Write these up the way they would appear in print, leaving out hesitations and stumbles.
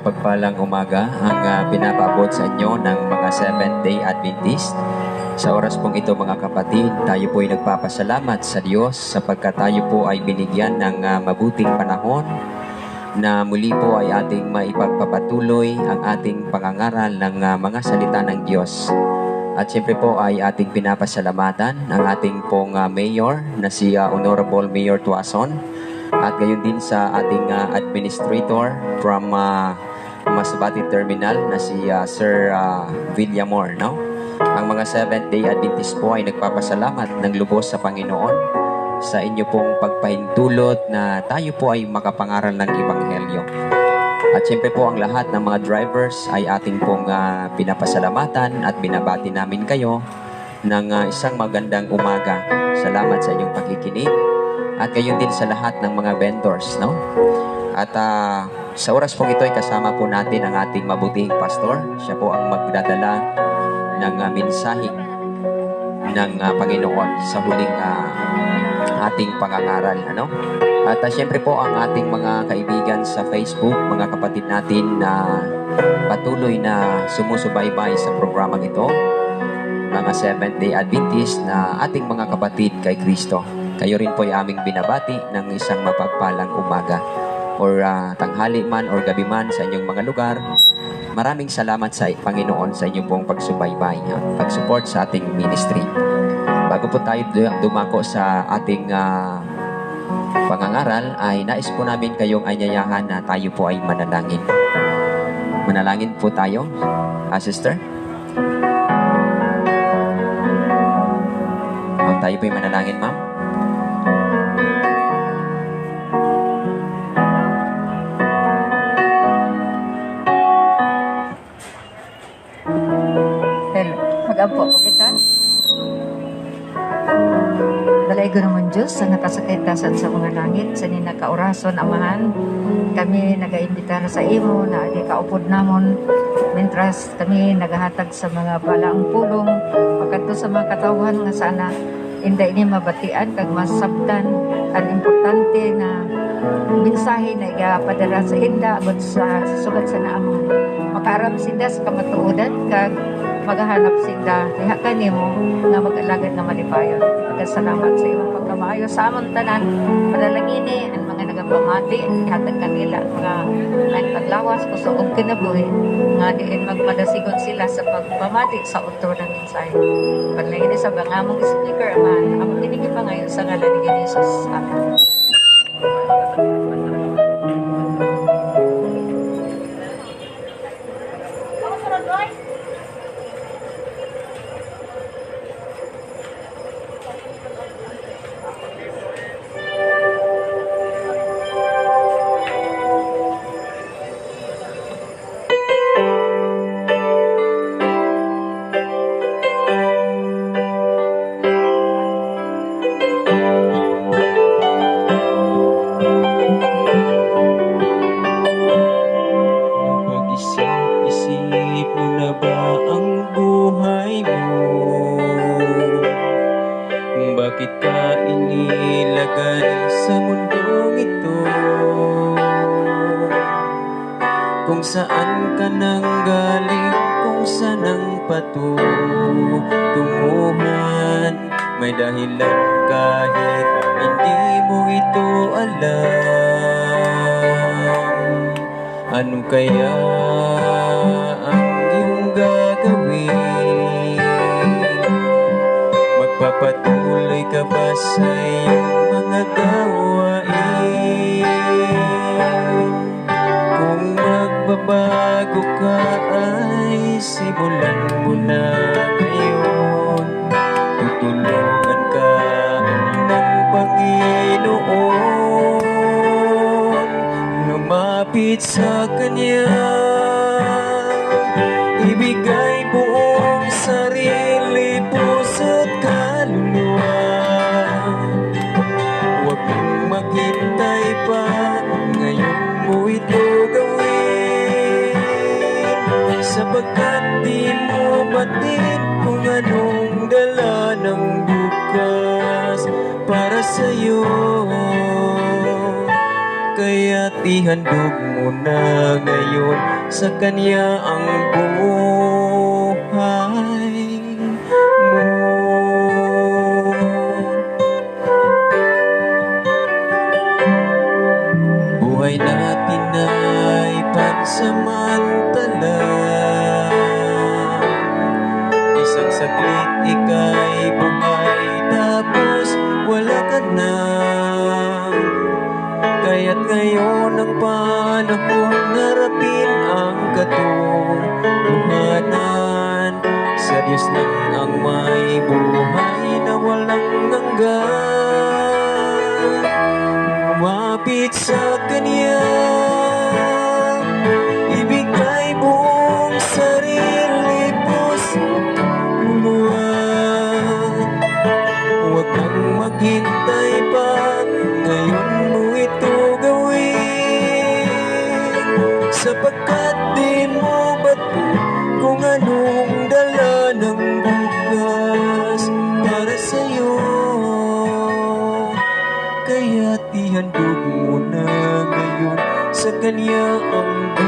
mapagpalang umaga ang pinapaabot sa inyo ng mga Seventh-day Adventist. Sa oras pong ito mga kapatid, tayo po ay nagpapasalamat sa Diyos sapagkat tayo po ay binigyan ng mabuting panahon na muli po ay ating maipagpapatuloy ang ating pangangaral ng mga salita ng Diyos. At siyempre po ay ating pinapasalamatan ang ating pong mayor na si Honorable Mayor Tuason. At gayon din sa ating administrator from Masbate Terminal na si Sir Villamor, no? Ang mga Seventh-day Adventist po ay nagpapasalamat ng lubos sa Panginoon sa inyo pong pagpahintulot na tayo po ay makapangaral ng Ebanghelyo. At siyempre po ang lahat ng mga drivers ay ating pong pinapasalamatan at binabati namin kayo ng isang magandang umaga. Salamat sa inyong pakikinig. At gayon din sa lahat ng mga vendors, no? At sa oras pong ito ay kasama po natin ang ating mabutihing pastor. Siya po ang magdadala ng mensahe ng Panginoon sa huling ating pangangaral, ano? At siyempre po ang ating mga kaibigan sa Facebook, mga kapatid natin na patuloy na sumusubaybay sa programang ito, mga Seventh-day Adventist na ating mga kapatid kay Kristo. Kayo rin po ay aming binabati ng isang mapagpalang umaga or tanghali man or gabi man sa inyong mga lugar. Maraming salamat sa Panginoon sa inyong pong pagsubaybay at pag-support sa ating ministry. Bago po tayo dumako sa ating pangangaral, ay nais po namin kayong anyayahan na tayo po ay manalangin. Manalangin po tayo, sister. Tayo po ay manalangin, ma'am. Mag-ampo po kita. Dalaigo naman Diyos sa nakasakit tasan sa mga langit, sa ninakaurason amahan. Kami nagaimbita sa imo na di kaupod namon mentras kami nagahatag sa mga balaang pulong pagkanto sa mga katawhan nga sana inda ini mabatian kag masabtan ang importante na mensahe na igapadala sa inda abot sa sugat sa naamon makaarap sinda sa kamatuodan kag maghahanap sinda diha kanimo nga mag-alagad na malipayon. Salamat sa iyong pagkamaayo sa amon tanan panalangini ang mga nagapamati ihatag kanila mga nagtaglawas kusog og kinabuhi nga diin magmadasigon sila sa pagpamati sa utro ng mensahe. Panalangini sa bangamong speaker man among kinigi pa ngayon sa ngalan ni Jesus. Amen. Kung saan ka nang galing, kung saan ang patunguhan, may dahilan kahit hindi mo ito alam. Ano kaya ang iyong gagawin? Magpapatuloy ka ba sa iyong mga gawain? Kung magbabago ka ay simulan mo na ngayon. Tutulungan ka ng Panginoon, lumapit sa Kanya, ibigay buong sarili, puso't kaluluwa. Huwag mong maghintay pa, ngayon mo ito gawin, sapagkat di mo batid kung anong dala ng bukas para sa'yo. kaya't ihandog mo na ngayon sa Kanya ang buhay mo. Buhay natin ay pansamantala, isang saglit ika'y buhay tapos wala ka na. Kaya't ngayon ang panahon, harapin ang katotohanan. Sa Diyos lang ang may buhay na walang hanggan. Lumapit sa Kanya, ibigay buong sarili, puso't luha. Huwag kang maghintay pa, ngayon mo ito gawin, sapagkat di mo ba't kung anong dala ng bukas para sa'yo. Kaya't ihandog mo na ngayon sa Kanya ang buhay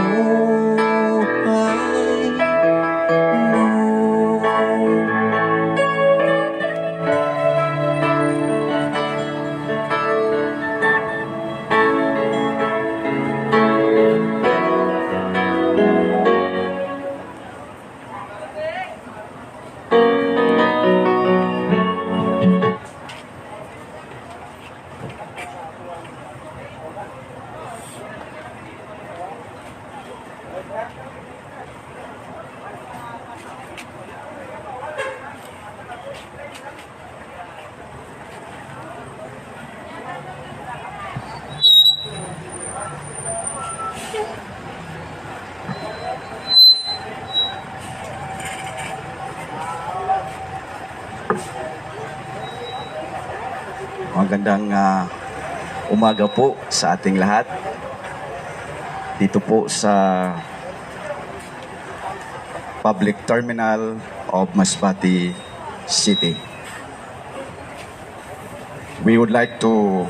mo. Magandang umaga po sa ating lahat. Dito po sa Public Terminal of Masbate City. We would like to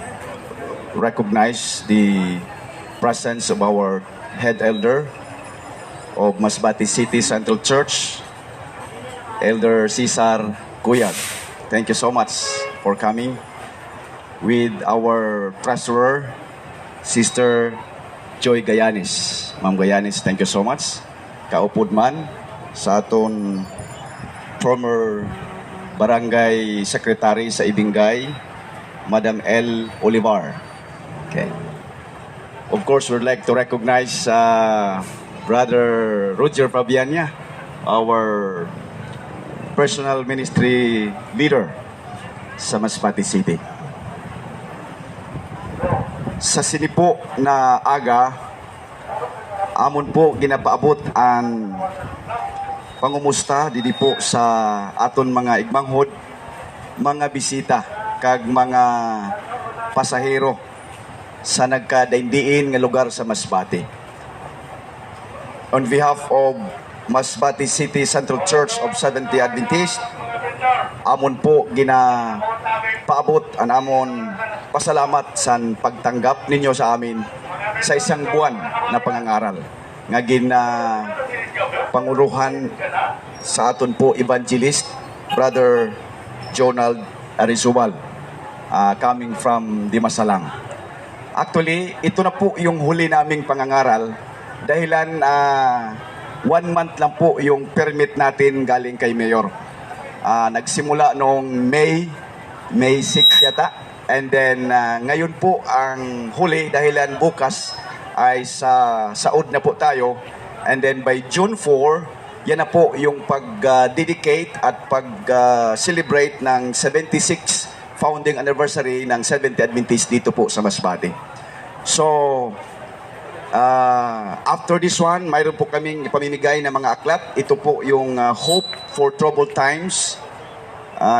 recognize the presence of our head elder of Masbate City Central Church, Elder Cesar Cuyag. Thank you so much for coming. With our treasurer, Sister Joy Gayanis. Ma'am Gayanis, thank you so much. Kaupod man sa aton former barangay secretary sa Ibingay, Madam L. Olivar. Okay. Of course, we'd like to recognize Brother Roger Fabiania, our personal ministry leader sa Masbate City. Sa sinipo na aga, amon po ginapaabot ang pangumusta didi po sa aton mga igmanghod, mga bisita kag mga pasahero sa nagkadaindiin nga lugar sa Masbate. On behalf of Masbate City Central Church of Seventh-day Adventist, amon po ginapaabot ang amon pasalamat sa pagtanggap ninyo sa amin sa isang buwan na pangangaral nga panguruhan sa aton po evangelist Brother Jonald Arizubal, coming from Dimasalang. Actually, ito na po yung huli naming pangangaral dahilan 1 month lang po yung permit natin galing kay Mayor. Nagsimula noong May 6 yata. And then, ngayon po ang huli dahilan bukas ay sa Saud na po tayo. And then by June 4, yan na po yung pag-dedicate at pag-celebrate ng 76th founding anniversary ng Seventh-day Adventist dito po sa Masbate. So, after this one, mayroon po kaming ipamimigay na mga aklat. Ito po yung Hope for Troubled Times.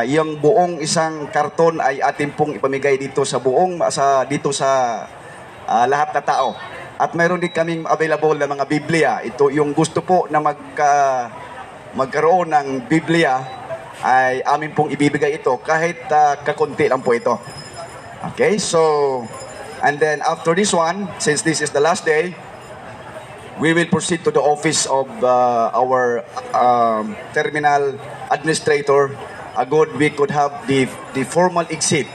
Yung buong isang karton ay atin pong ipamigay dito sa lahat na tao. At mayroon din kaming available na mga Biblia. Ito yung gusto po na magkaroon ng Biblia ay amin pong ibibigay ito kahit kakunti lang po ito. Okay, so And then after this one, since this is the last day, we will proceed to the office of our terminal administrator. We could have the formal exit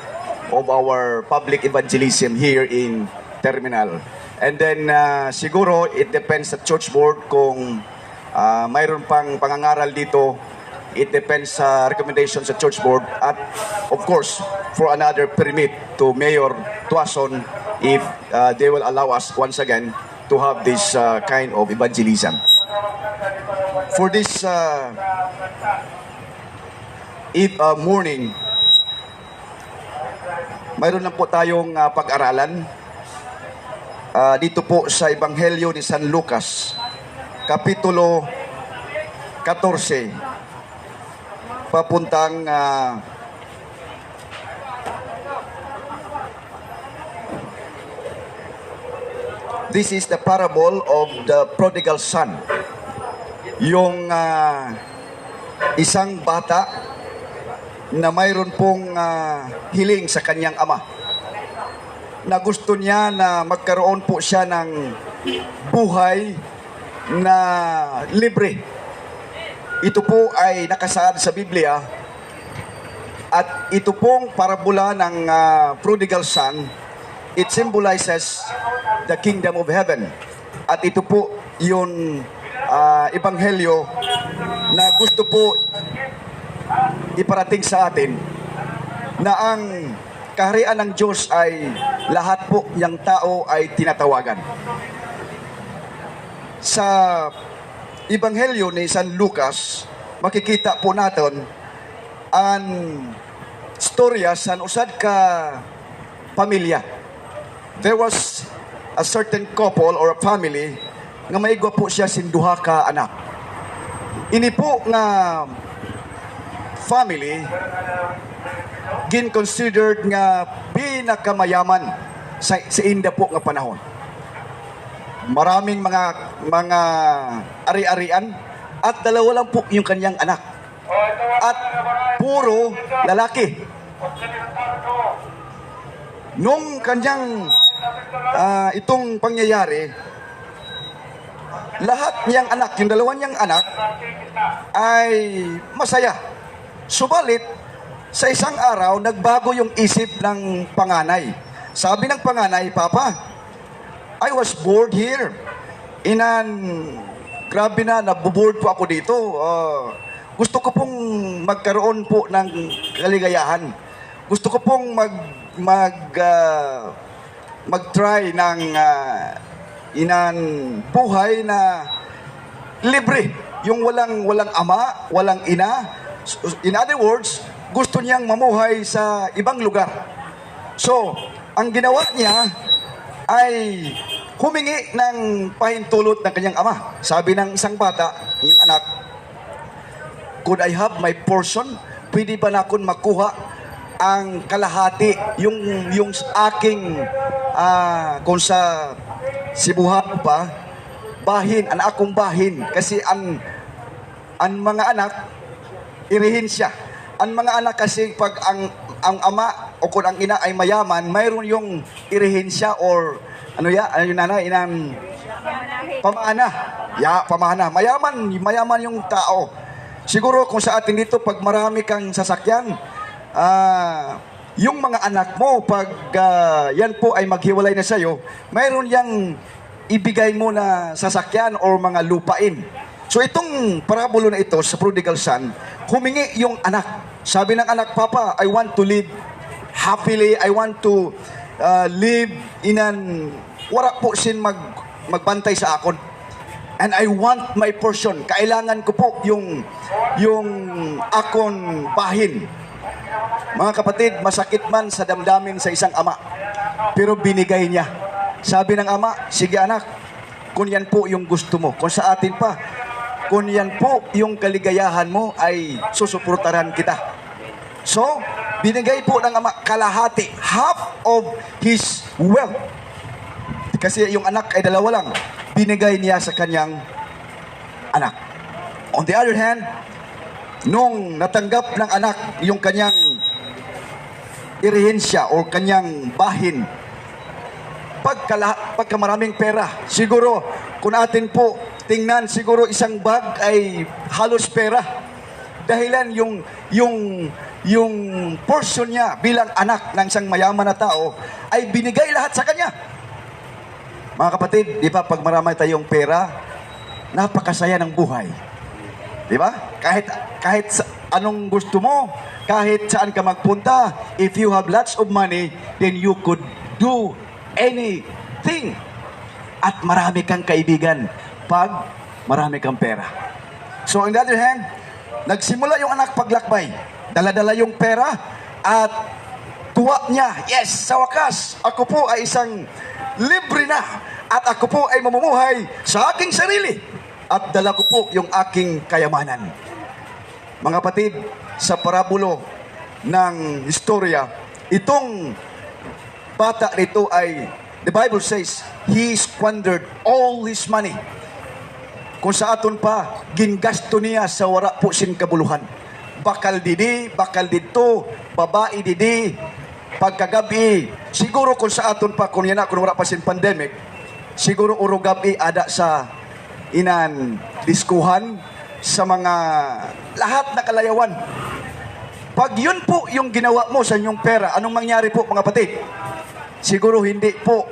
of our public evangelism here in terminal. And then siguro it depends sa church board kung mayroon pang pangangaral dito. It depends sa recommendation sa church board at of course for another permit to Mayor Tuason if they will allow us once again to have this kind of evangelism. For this morning, mayroon lang po tayong pag-aralan dito po sa Ebanghelyo ni San Lucas, Kapitulo 14, papuntang this is the parable of the prodigal son. Yung isang bata na mayroon pong hiling sa kanyang ama na gusto niya na magkaroon po siya ng buhay na libre. Ito po ay nakasaad sa Biblia at ito pong parabola ng prodigal son, it symbolizes the kingdom of heaven. At ito po yung ebanghelyo na gusto po iparating sa atin na ang kaharian ng Diyos ay lahat po yung tao ay tinatawagan. Sa Ebanghelyo ni San Lucas, makikita po natin ang storya sa usad ka pamilya. There was a certain couple or a family nga maigwa po siya sinduha ka anak. Ini po nga family gin-considered nga pinakamayaman sa inda po nga panahon. Maraming mga ari-arian at dalawa lang po yung kanyang anak. At puro lalaki. Nung kanyang itong pangyayari, lahat niyang anak, yung dalawa niyang anak ay masaya. Subalit, sa isang araw, nagbago yung isip ng panganay. Sabi ng panganay, Papa, I was bored here. Grabe na, nabuboard po ako dito. Gusto ko pong magkaroon po ng kaligayahan. Gusto ko pong mag-try ng buhay na libre. Yung walang ama, walang ina. In other words, gusto niyang mamuhay sa ibang lugar. So, ang ginawa niya ay humingi ng pahintulot ng kanyang ama. Sabi ng isang bata, yung anak, could I have my portion? Pwede ba na akong makuha ang kalahati, yung aking, kung sa sibuhan pa, bahin, ang akong bahin. Kasi ang mga anak, irihin siya. Ang mga anak kasi pag ang ama o kung ang ina ay mayaman, mayroon yung irihin siya or yung nanay, pamana. Pamana. Mayaman yung tao. Siguro kung sa atin dito, pag marami kang sasakyan, yung mga anak mo, pag yan po ay maghiwalay na sa'yo, mayroon yang ibigay mo na sasakyan or mga lupain. So itong parabulo na ito sa prodigal son, humingi yung anak. Sabi ng anak, Papa, I want to live happily. I want to live in wala po sin magbantay sa akon. And I want my portion. Kailangan ko po yung akon bahin. Mga kapatid, masakit man sa damdamin sa isang ama. Pero binigay niya. Sabi ng ama, sige anak, kung yan po yung gusto mo. Kung sa atin pa, kung yan po yung kaligayahan mo, ay susuportaran kita. So, binigay po ng ama kalahati, half of his wealth. Kasi yung anak ay dalawa lang. Binigay niya sa kanyang anak. On the other hand, nung natanggap ng anak yung kanyang irehensya o kanyang bahin, pagka maraming pera. Siguro, kung atin po tingnan, siguro isang bag ay halos pera. Dahilan yung portion niya bilang anak ng isang mayaman na tao ay binigay lahat sa kanya. Mga kapatid, di ba pag marami tayong pera, napakasaya ng buhay. Di ba? Kahit anong gusto mo, kahit saan ka magpunta, if you have lots of money, then you could do anything. At marami kang kaibigan pag marami kang pera. So on the other hand, nagsimula yung anak paglakbay. Dala-dala yung pera at tuwa niya. Yes, sa wakas, ako po ay isang libre na at ako po ay mamumuhay sa aking sarili at dala ko po yung aking kayamanan. Mga kapatid, sa parabulo ng istorya, itong bata nito ay, the Bible says, he squandered all his money. Kung sa aton pa, gingasto niya sa wala po sin kabuluhan. Bakal didi, bakal dito, babae didi, pagkagabi. Siguro kung sa aton pa, kung wala pa sin pandemic, siguro uro gabi ada sa inan diskuhan sa mga lahat na kalayawan. Pag yun po yung ginawa mo sa inyong pera, anong mangyari po mga kapatid? Siguro hindi po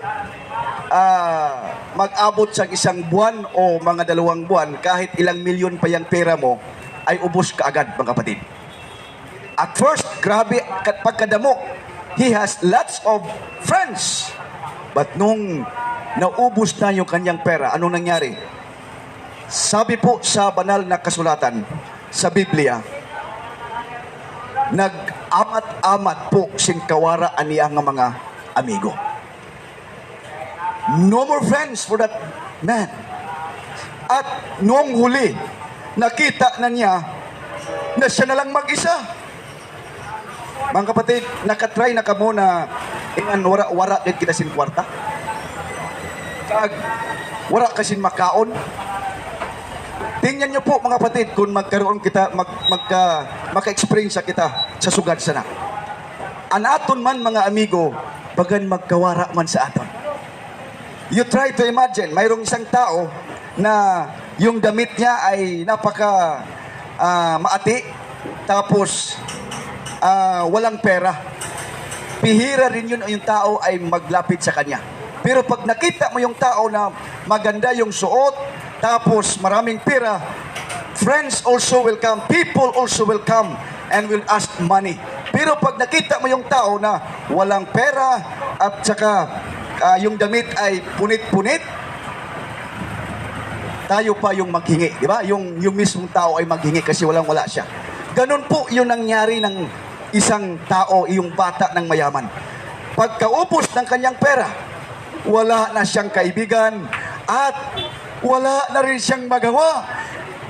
mag-abot sa isang buwan o mga 2 buwan, kahit ilang milyon pa yung pera mo, ay ubos ka agad mga kapatid. At first, grabe pagkadamo. He has lots of friends. But nung naubos na yung kanyang pera, anong nangyari? Sabi po sa banal na kasulatan sa Biblia, nag-amat-amat po sin kawara aniya nga mga amigo. No more friends for that man. At noong huli, nakita na niya na siya na lang mag-isa. Mga kapatid, nakatry na ka mo na ingan wara-wara din kita sin kwarta. Kag wara kasin makaon. Tingnan niyo po mga kapatid kung magkaroon kita maka-experience kita sa sugad sana. Anaton man mga amigo, bagan magkawara man sa aton. You try to imagine, mayroong isang tao na yung damit niya ay napaka maati, tapos walang pera. Pihira rin yun yung tao ay maglapit sa kanya. Pero pag nakita mo yung tao na maganda yung suot, tapos maraming pera, friends also will come, people also will come and will ask money. Pero pag nakita mo yung tao na walang pera at saka yung damit ay punit-punit, tayo pa yung maghingi, di ba? Yung mismong tao ay maghingi kasi wala siya. Ganun po yung nangyari ng isang tao, yung bata ng mayaman. Pagkaupos ng kanyang pera, wala na siyang kaibigan at wala na rin siyang magawa.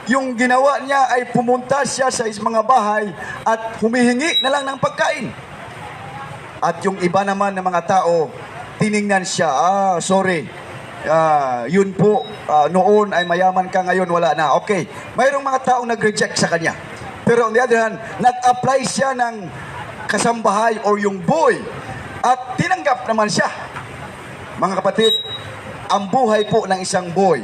Yung ginawa niya ay pumunta siya sa mga bahay at humihingi na lang ng pagkain. At yung iba naman ng mga tao, tiningnan siya, sorry, yun po, noon ay mayaman ka, ngayon wala na. Okay, mayroong mga taong nag-reject sa kanya. Pero on the other hand, nag-apply siya ng kasambahay o yung boy at tinanggap naman siya. Mga kapatid, ang buhay po ng isang boy,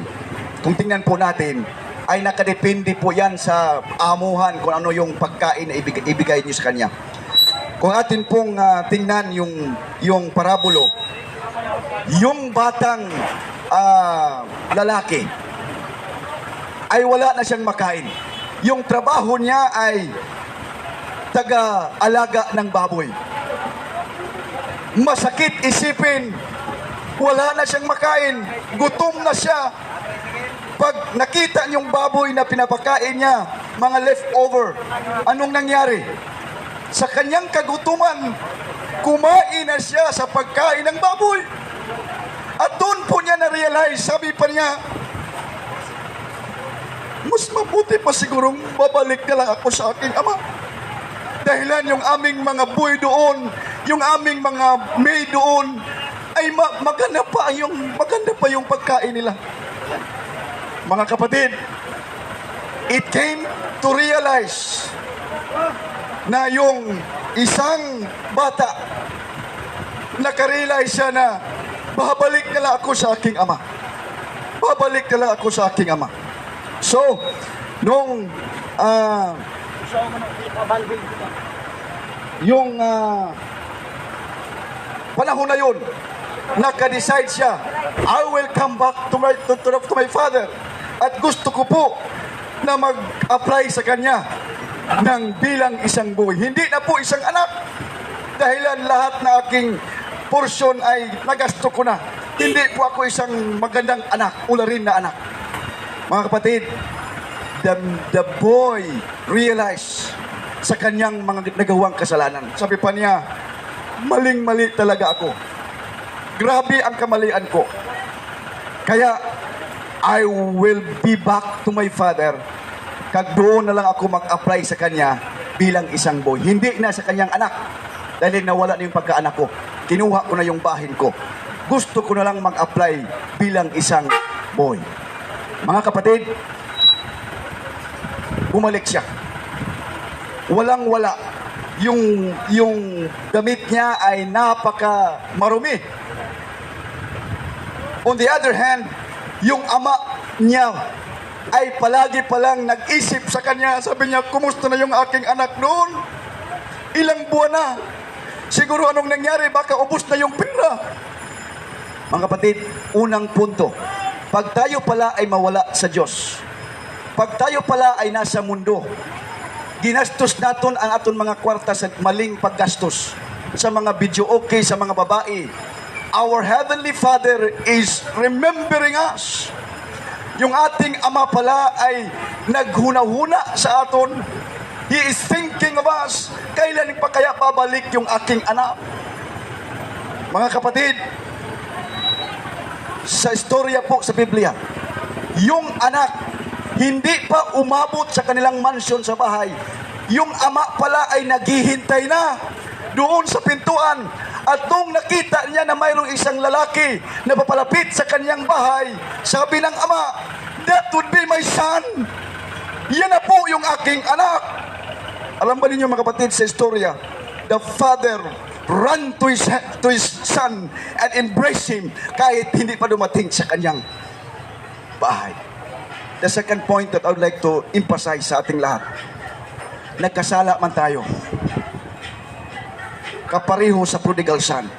kung tingnan po natin, ay nakadepende po yan sa amuhan kung ano yung pagkain na ibigay niyo sa kanya. Kung atin pong tingnan yung parabulo, yung batang lalaki ay wala na siyang makain. Yung trabaho niya ay taga-alaga ng baboy. Masakit isipin, wala na siyang makain, gutom na siya. Pag nakita niyong baboy na pinapakain niya, mga leftover, anong nangyari? Sa kanyang kagutuman, kumain na siya sa pagkain ng baboy. At doon po niya na-realize, sabi pa niya, mas mabuti pa sigurong babalik na lang ako sa aking ama. Dahilan yung aming mga boy doon, yung aming mga maid doon, ay maganda pa yung pagkain nila. Mga kapatid, it came to realize na yung isang bata, nakarealize siya na, babalik na lang ako sa aking ama. Babalik na lang ako sa aking ama. So, nung yung panahon na yun, naka-decide siya, I will come back to my father. At gusto ko po na mag-apply sa kanya ng bilang isang buhay. Hindi na po isang anak. Dahilan lahat na aking porsyon ay nagasto ko na. Hindi po ako isang magandang anak, ularin na anak. Mga kapatid, the boy realized sa kanyang mga nagawang kasalanan. Sabi pa niya, maling-mali talaga ako. Grabe ang kamalian ko. Kaya, I will be back to my father. Kag doon na lang ako mag-apply sa kanya bilang isang boy. Hindi na sa kanyang anak. Dahil nawala na yung pagkaanak ko. Kinuha ko na yung bahin ko. Gusto ko na lang mag-apply bilang isang boy. Mga kapatid, bumalik siya. Walang-wala. Yung damit niya ay napaka marumi. On the other hand, yung ama niya ay palagi palang nag-isip sa kanya. Sabi niya, kumusta na yung aking anak noon? Ilang buwan na. Siguro anong nangyari? Baka ubos na yung pera. Mga kapatid, unang punto. Pag tayo pala ay mawala sa Diyos, pag tayo pala ay nasa mundo, ginastos natin ang aton mga kwarta sa maling paggastos, sa mga video okay, sa mga babae. Our Heavenly Father is remembering us. Yung ating Ama pala ay naghuna-huna sa aton. He is thinking of us. Kailan pa kaya babalik yung aking anak? Mga kapatid, sa istorya po sa Biblia, yung anak hindi pa umabot sa kanilang mansyon sa bahay. Yung ama pala ay naghihintay na doon sa pintuan. At nung nakita niya na mayroong isang lalaki na papalapit sa kanyang bahay, sabi ng ama, that would be my son. Yan na po yung aking anak. Alam ba ninyo mga kapatid sa istorya, the father ran to his son and embrace him kahit hindi pa dumating sa kanyang bahay. The second point that I would like to emphasize sa ating lahat, nagkasala man tayo, kapareho sa prodigal son.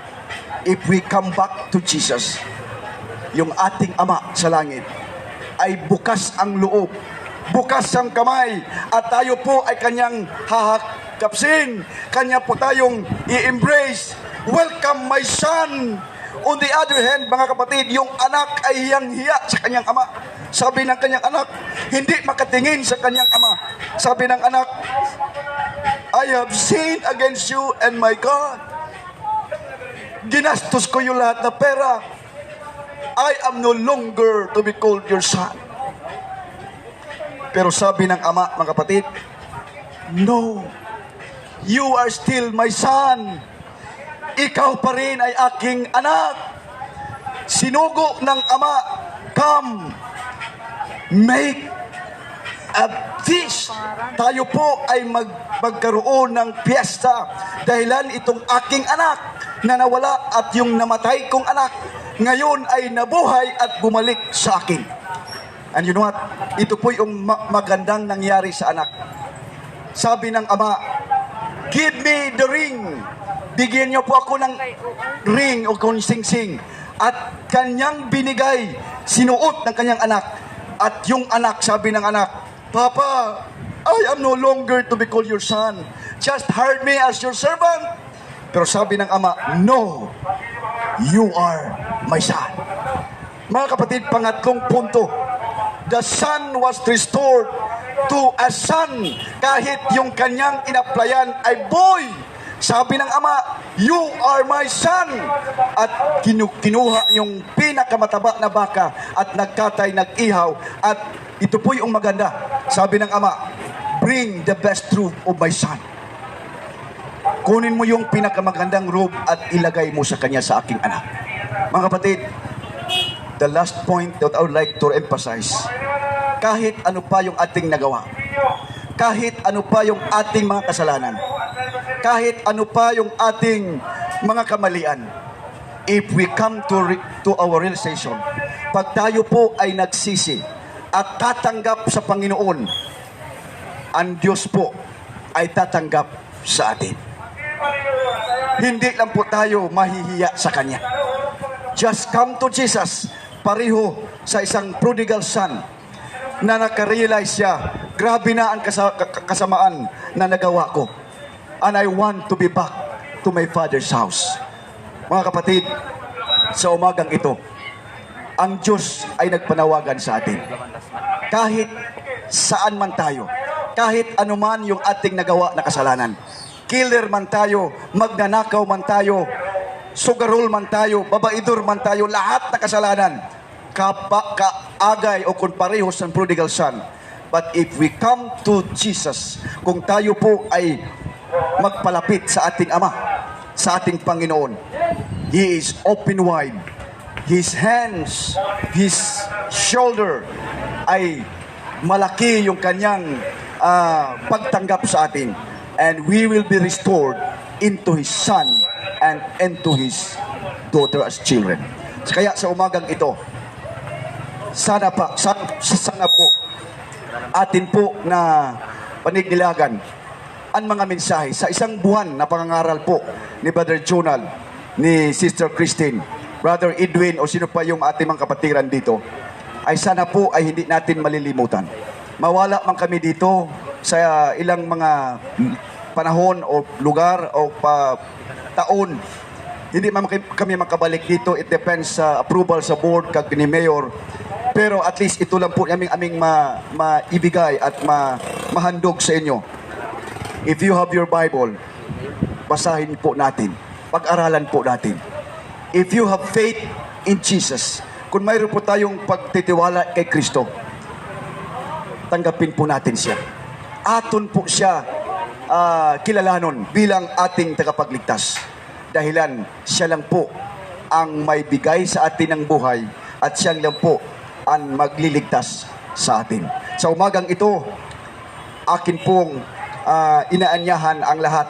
If we come back to Jesus, yung ating Ama sa langit ay bukas ang loob, bukas ang kamay, at tayo po ay kanyang hahakapsin, kanya po tayong i-embrace. Welcome my son. On the other hand, mga kapatid, yung anak ay hiyang-hiya sa kanyang ama. Sabi ng kanyang anak, hindi makatingin sa kanyang ama. Sabi ng anak, I have sinned against you and my God. Ginastos ko yung lahat na pera. I am no longer to be called your son. Pero sabi ng ama, mga kapatid, no, you are still my son. Ikaw pa rin ay aking anak. Sinugo ng ama, come, make a feast. Tayo po ay magkaroon ng piyesta. Dahilan itong aking anak na nawala at yung namatay kong anak ngayon ay nabuhay at bumalik sa akin. And you know what? Ito po yung magandang nangyari sa anak. Sabi ng ama, give me the ring. Bigyan niyo po ako ng ring o kung sing-sing. At kanyang binigay, sinuot ng kanyang anak. At yung anak, sabi ng anak, Papa, I am no longer to be called your son. Just hire me as your servant. Pero sabi ng ama, no, you are my son. Mga kapatid, pangatlong punto, the son was restored to a son kahit yung kanyang inaplayan ay boy. Sabi ng ama, you are my son. At kinuha yung pinakamataba na baka at nagkatay, nag-ihaw. At ito po yung maganda. Sabi ng ama, bring the best robe of my son. Kunin mo yung pinakamagandang robe at ilagay mo sa kanya, sa aking anak. Mga kapatid, the last point that I would like to emphasize, kahit ano pa yung ating nagawa, kahit ano pa yung ating mga kasalanan, kahit ano pa yung ating mga kamalian, if we come to our realization, pag tayo po ay nagsisi at tatanggap sa Panginoon, ang Diyos po ay tatanggap sa atin. Hindi lang po tayo mahihiya sa Kanya. Just come to Jesus. Pareho sa isang prodigal son na nakarealize siya, grabe na ang kasamaan na nagawa ko. And I want to be back to my Father's house. Mga kapatid, sa umagang ito, ang Diyos ay nagpanawagan sa atin. Kahit saan man tayo, kahit anuman yung ating nagawa na kasalanan, killer man tayo, magnanakaw man tayo, sugarol man tayo, babaidor man tayo, lahat na kasalanan, kaagay o kung parehos ng prodigal son. But if we come to Jesus, kung tayo po ay magpalapit sa ating Ama, sa ating Panginoon, He is open wide. His hands, His shoulder ay malaki yung kanyang pagtanggap sa atin. And we will be restored into His Son and into His daughter as children. Kaya sa umagang ito, sana po atin po na panignilagan ang mga mensahe sa isang buwan na pangangaral po ni Brother Jonal, ni Sister Christine, Brother Edwin o sino pa yung ating mga kapatiran dito, ay sana po ay hindi natin malilimutan. Mawala man kami dito sa ilang mga panahon o lugar o taon, hindi man kami makabalik dito. It depends sa approval sa board kag ni Mayor. Pero at least ito lang po aming maibigay at mahandog sa inyo. If you have your Bible, basahin po natin. Pag-aralan po natin. If you have faith in Jesus, kung mayroon po tayong pagtitiwala kay Kristo, tanggapin po natin siya. Aton po siya kilalanon bilang ating tagapagligtas. Dahilan, siya lang po ang may bigay sa atin ng buhay at siya lang po ang magliligtas sa atin. Sa umagang ito, akin pong inaanyahan ang lahat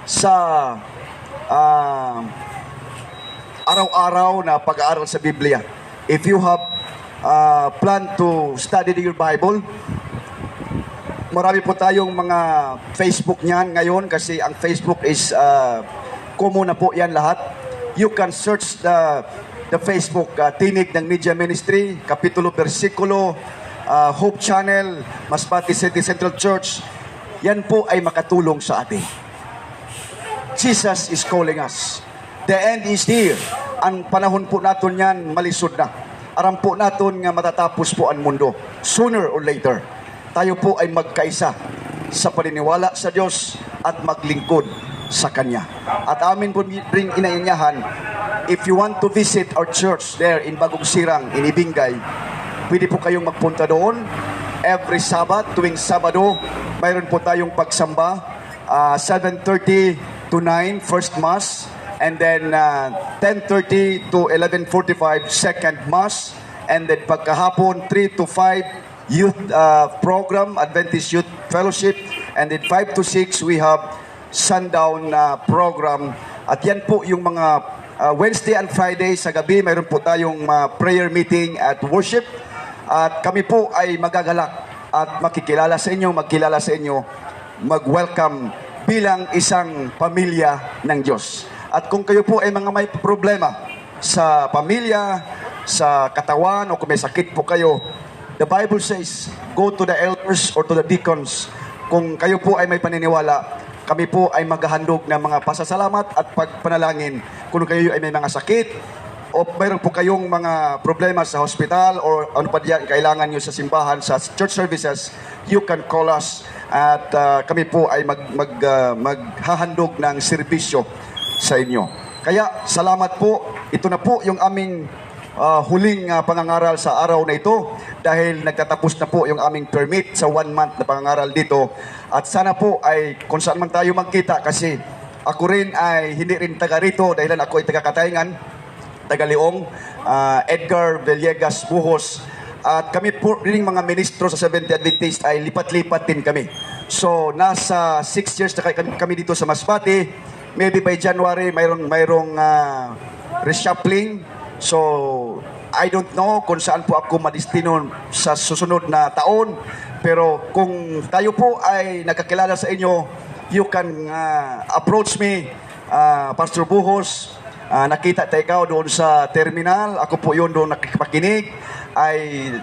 sa araw-araw na pag-aaral sa Biblia. If you have plan to study your Bible, marami po tayong mga Facebook niyan ngayon kasi ang Facebook is common na po yan lahat. You can search the Facebook Tinig ng Media Ministry, Kapitulo, Versikulo, Hope Channel, Masbate City Central Church. Yan po ay makatulong sa atin. Jesus is calling us. The end is here. Ang panahon po natin yan, malisod na. Aram po natin nga matatapos po ang mundo. Sooner or later, tayo po ay magkaisa sa paniniwala sa Diyos at maglingkod sa Kanya. At amin po ring inainyahan, if you want to visit our church there in Bagong Sirang, in Ibingay, pwede po kayong magpunta doon. Every Sabat, tuwing Sabado, mayroon po tayong pagsamba, 7:30 to 9, first Mass, and then 10:30 to 11:45, second Mass, and then pagkahapon, 3 to 5, youth program, Adventist Youth Fellowship, and then 5 to 6, we have sundown program. At yan po yung mga Wednesday and Friday sa gabi, mayroon po tayong prayer meeting at worship. At kami po ay magagalak at magkilala sa inyo, mag-welcome bilang isang pamilya ng Diyos. At kung kayo po ay mga may problema sa pamilya, sa katawan, o kung may sakit po kayo, the Bible says, go to the elders or to the deacons. Kung kayo po ay may paniniwala, kami po ay maghahandog ng mga pasasalamat at pagpanalangin. Kung kayo ay may mga sakit, o mayroon po kayong mga problema sa hospital, or ano pa diyan, kailangan nyo sa simbahan, sa church services, you can call us. At kami po ay maghahandog ng serbisyo sa inyo. Kaya salamat po. Ito na po yung aming huling pangangaral sa araw na ito, dahil nagtatapos na po yung aming permit sa 1 month na pangangaral dito. At sana po ay kung saan man tayo magkita, kasi ako rin ay hindi rin taga rito, dahil ako ay taga Katayngan, taga Leong, Edgar Villegas Buhos. At kami po rin mga ministro sa Seventh-day Adventist ay lipat-lipat din kami. So nasa 6 years na kami dito sa Masbate. Maybe by January mayroong reshuffling. So, I don't know kung saan po ako madistino sa susunod na taon. Pero kung tayo po ay nakakilala sa inyo, you can approach me, Pastor Buhos. Nakita tayo ikaw doon sa terminal. Ako po yun doon nakikipakinig.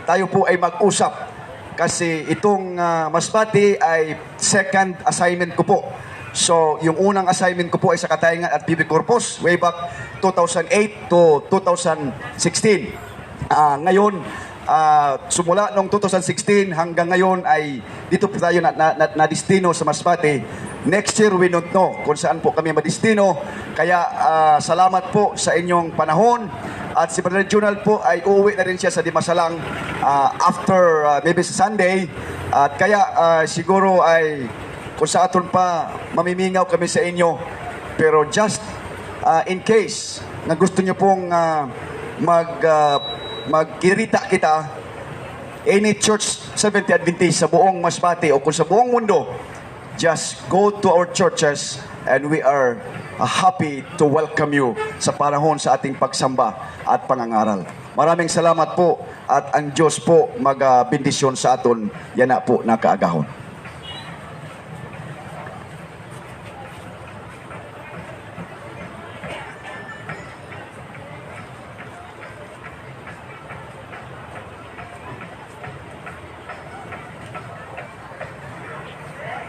Tayo po ay mag-usap. Kasi itong Masbate ay second assignment ko po. So, yung unang assignment ko po ay sa Katayngan at PB Corpus way back 2008 to 2016. Ngayon, sumula noong 2016 hanggang ngayon ay dito po tayo na destino sa Masbate. Next year, we don't know kung saan po kami madistino. Kaya salamat po sa inyong panahon. At si Brother Junal po ay uuwi na rin siya sa Dimasalang after maybe sa Sunday. At kaya siguro ay kung sa aton pa mamimingaw kami sa inyo. Pero just in case na gusto nyo pong magkirita kita, any church Seventh-day Adventist sa buong Masbate o kung sa buong mundo, just go to our churches and we are happy to welcome you sa panahon sa ating pagsamba at pangangaral. Maraming salamat po at ang Diyos po magbendisyon sa aton yana po na kaagahon.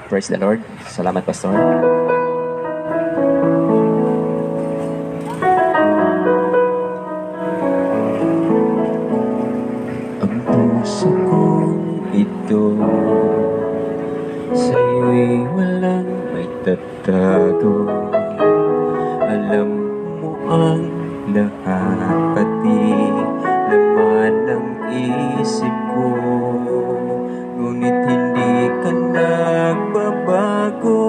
Praise the Lord. Salamat, Pastor. Ang puso kong ito sa'yo'y walang may tatago. Alam mo ang lahat, pati laman ng isip ko. Ngunit hindi ka nagbabago.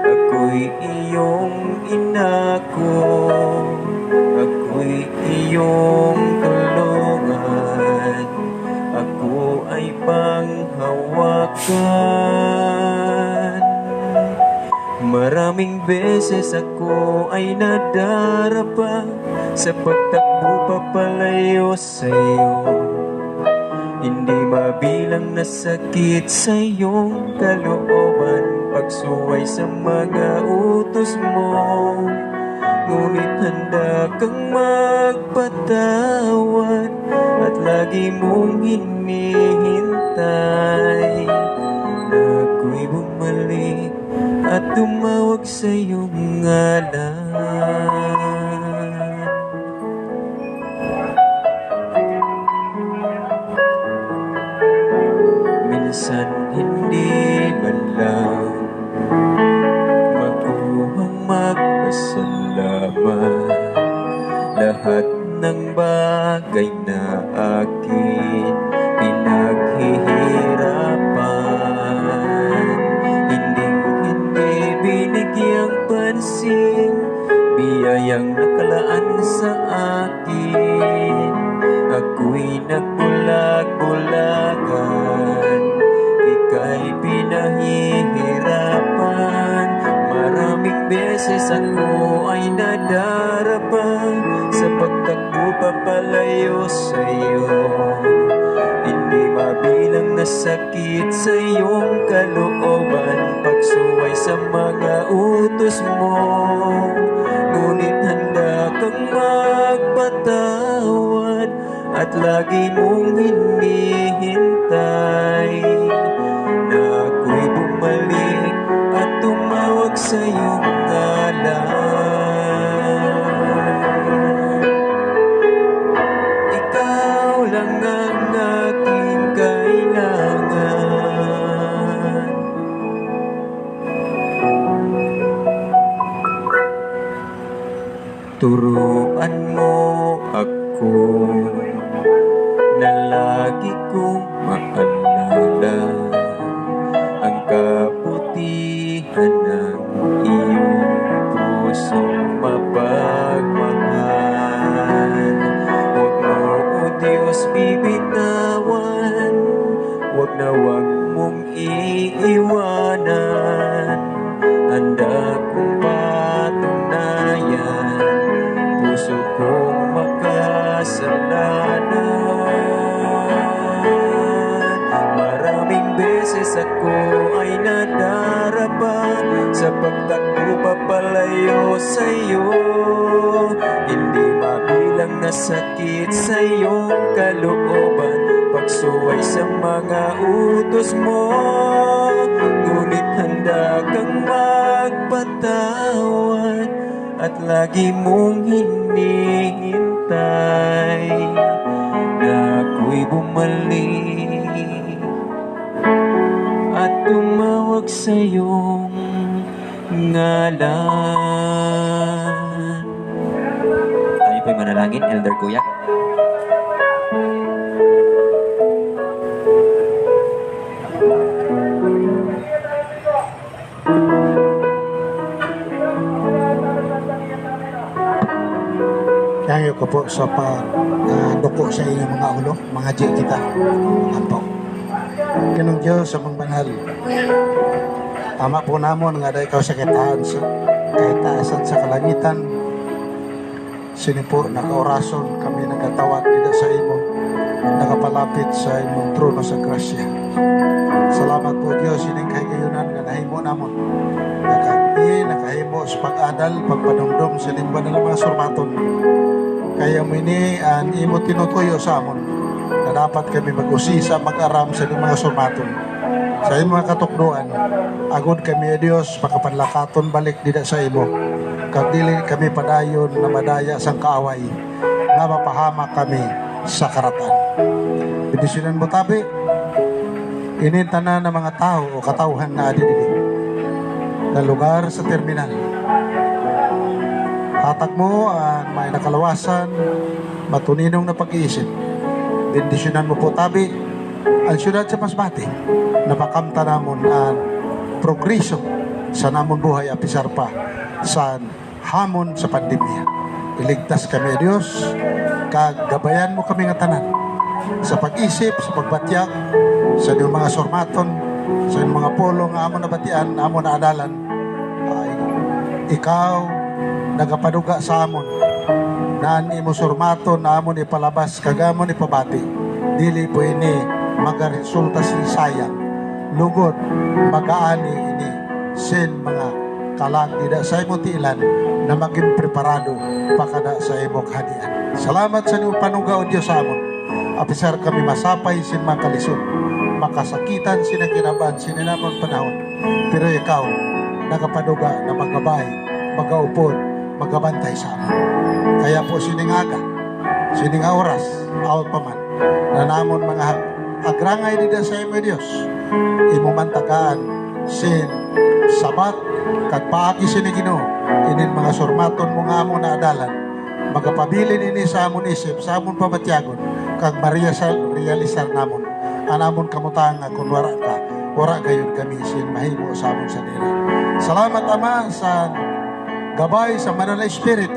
Ako'y iyong inako, ako'y iyong tulungan, ako ay panghawakan. Maraming beses ako ay nadarapa sa pagtakbo papalayo sa'yo. Hindi mabilang na sakit sa iyong kalooban, pagsuway sa mga utos mo. Ngunit handa kang magpatawad at lagi mong hinihintay na ako'y bumalik at tumawag sa iyong ngalan. Minsan hindi man lang makuhang magpasalamat. Lahat ng bagay na akin pinaghihirapan, hindi binigyang pansin, biyayang nakalaan sa akin. Ako'y nagbulag-bulagan, ika'y pinahihirapan. Maraming beses ako ay nadarapa sa pagtakbo papalayo sa'yo. Hindi mabilang na sakit sa iyong kalooban, pagsuway sa mga utos mo. Ngunit handa kang magpatawad at lagi mong hinihintay na ako'y bumalik at tumawag sa iyong ngalan. Ikaw lang ang aking kailangan. Turuan mo ako na lagi kong maalala ang kabutihan ng iyong pusong mapagmahal. Huwag mo, O Diyos, bibitawan, huwag na huwag mong iiwanan. Handa kong patunayan, pagtakbo papalayo sa'yo. Hindi mabilang na sakit sa iyong kalooban, pagsuway sa mga utos mo. Ngunit handa kang magpatawad at lagi mong hinihintay na ako'y bumalik at tumawag sa iyong ngalan. Tayo po'y manalangin, Elder Kuya. Thank you ko po sa pagduko sa inyong mga ulo, mga G kita. Apo. Kinong Diyos sa mga banal. Ama po namon nga dahil ikaw sa kitaan sa kahitaasan sa kalangitan. Sini po nakaorason kami nagatawag dito sa imo. Nakapalapit sa imong trono sa grasya. Salamat po Diyos ining kahigayunan nga nahimo namon. Nakahimo sa pag-adal, pagpadumdum sa limba ng mga surmaton. Kaya mo ini ang imo tinutuyo sa amon na dapat kami mag-usisa, mag-aram sa mga surmaton. Sa imo mga katukduan, agod kami Diyos, makapanlakaton balik dida sa imo. Kag dili kami padayon na madaya sang kaaway, nga mapahama kami sa karatan. Bendisyonan mo tabi, inintanan ng mga tao o katauhan na adidili na lugar sa terminal. Hatak mo ang may nakalawasan, matuninong na pag-iisip. Bendisyonan mo po tabi ang syudad sa Masbate na makamta namon ang progreso sa namon buhay apisar pa sa hamon sa pandemya. Iligtas kami Diyos, kagabayan mo kami nga tanan sa pag-isip, sa pagbatyag, sa inyong mga sormaton, sa inyong mga polo nga amon na batian, amon na adalan, ay ikaw nagapaduga sa amon naan imo sormaton na amon ipalabas kagamon ipabati dili po ini magaresulta si sayang lugod magaani ini sin mga kalagida sa imo tiilan na maging preparado pakada sa imo kahadian. Salamat sa imo panuga o Diyos sa amon. Apisar kami masapay sin makalisod, makasakitan sinakinaban sininamon panahon, pero ikaw nagapaduga na magabay, magaupod, magabantay sa amin. Kaya po siningaga, sininga oras, awat pa man, na namon mga agrangay dito sa imo Diyos, imumantagaan sin sabat, kat paaki sinigino, inin mga sormaton mga amon na adalan, magapabilin ini sa amon isip, sa amon pamatyagon, kag realisar namon, anamon kamutang nga kung wara ka, wara gayon kami sin mahimo sa amon sa nila. Salamat Ama sa gabay sa Manala Espiritu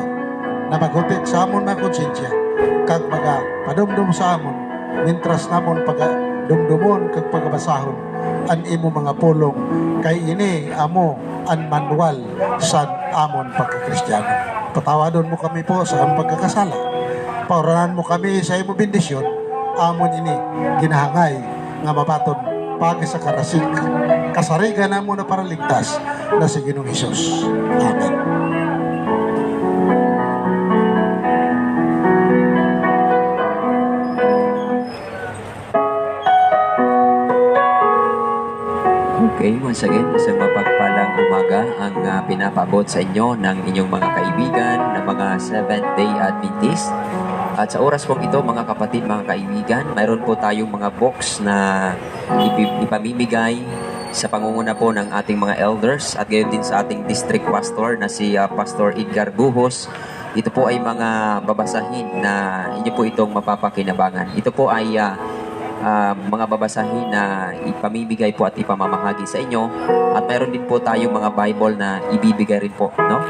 na maghutik sa amon na konsensya kag mga padumdum sa amon mintras namon pagadumdumon kag pagabasahon an imo mga pulong kay ini amo an manual sa amon pagkakristyano. Patawadon mo kami po sa among pagkakasala, pauranan mo kami sa imo bendisyon, amon ini ginahangay nga mabaton pagi sa kasarigan namo na para ligtas na si Ginoong Hesus. Amen. Okay, once again, isang mapagpalang umaga ang pinapaabot sa inyo ng inyong mga kaibigan na mga Seventh-day Adventist. At sa oras pong ito, mga kapatid, mga kaibigan, mayroon po tayong mga box na ipamimigay sa pangunguna po ng ating mga elders at gayon din sa ating district pastor na si Pastor Edgar Buhos. Ito po ay mga babasahin na inyo po itong mapapakinabangan. Ito po ay mga babasahin na ipamimigay po at ipamamahagi sa inyo, at mayroon din po tayong mga Bible na ibibigay rin po, no?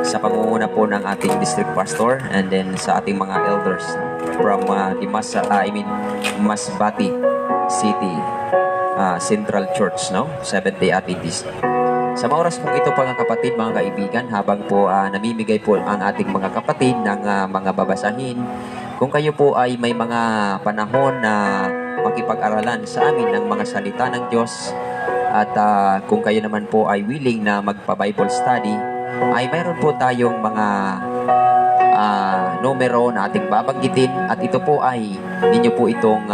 Sa pangunguna po ng ating district pastor and then sa ating mga elders from Masbate City Central Church, no? Seventh-day Adventist. Sa mga oras pong ito, mga kapatid, mga kaibigan, habang po namimigay po ang ating mga kapatid ng mga babasahin, kung kayo po ay may mga panahon na makipag-aralan sa amin ng mga salita ng Diyos, At kung kayo naman po ay willing na magpa-Bible study, ay mayroon po tayong mga numero na ating babanggitin, at ito po ay ninyo po itong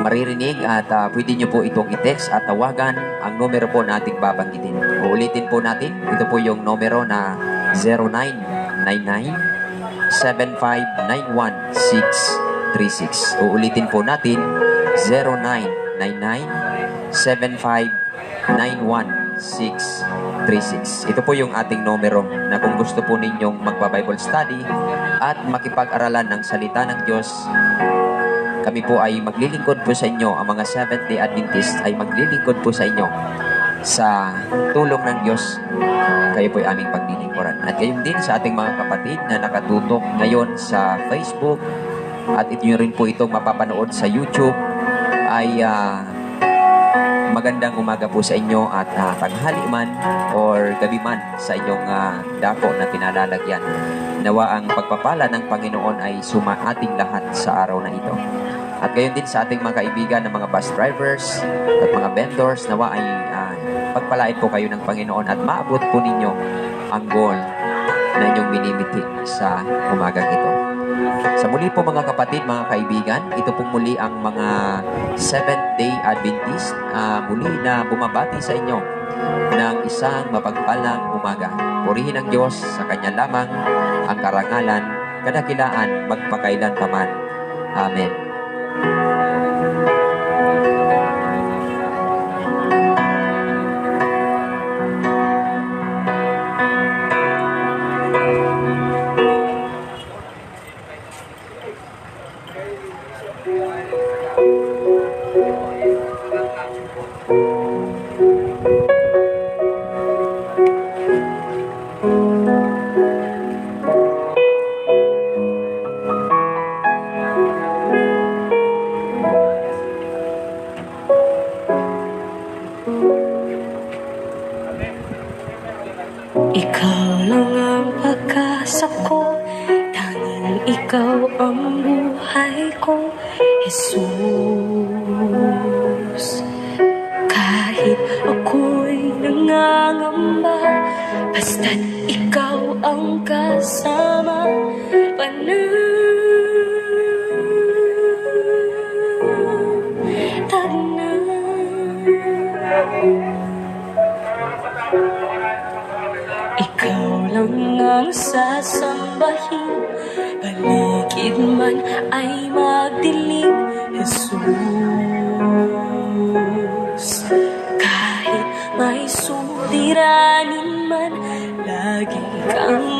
maririnig, at pwede nyo po itong i-text at tawagan ang numero po na ating babanggitin. Uulitin po natin, ito po yung numero na 0999-7591636. Uulitin po natin, 0999-7591636. Ito po yung ating numero na kung gusto po ninyong magpa-Bible study at makipag-aralan ng salita ng Diyos, kami po ay maglilingkod po sa inyo. Ang mga Seventh-day Adventist ay maglilingkod po sa inyo. Sa tulong ng Diyos, kayo po ay aming paglilingkuran. At gayon din sa ating mga kapatid na nakatutok ngayon sa Facebook, at inyo rin po itong mapapanood sa YouTube, ay magandang umaga po sa inyo, at tanghali man or gabi man sa inyong dako na pinalalagyan. Nawa ang pagpapala ng Panginoon ay suma ating lahat sa araw na ito. At gayon din sa ating mga kaibigan ng mga bus drivers at mga vendors, nawa ay pagpalain po kayo ng Panginoon at maabot po ninyo ang goal na inyong minimiti sa umagang ito. Sa muli po mga kapatid, mga kaibigan, ito po muli ang mga Seventh-day Adventist muli na bumabati sa inyo ng isang mapagpalang umaga. Purihin ang Diyos, sa Kanya lamang ang karangalan, kadakilaan, magpakailan paman. Amen. Ikaw lang ang pag-asa ko, tanging ikaw ang buhay ko, Jesus. Kahit ako'y nangangamba, basta't ikaw ang kasama, ikaw lang ang sasambahin, paligid man ay magdilim, Jesus. Kahit may suliranin man, lagi kang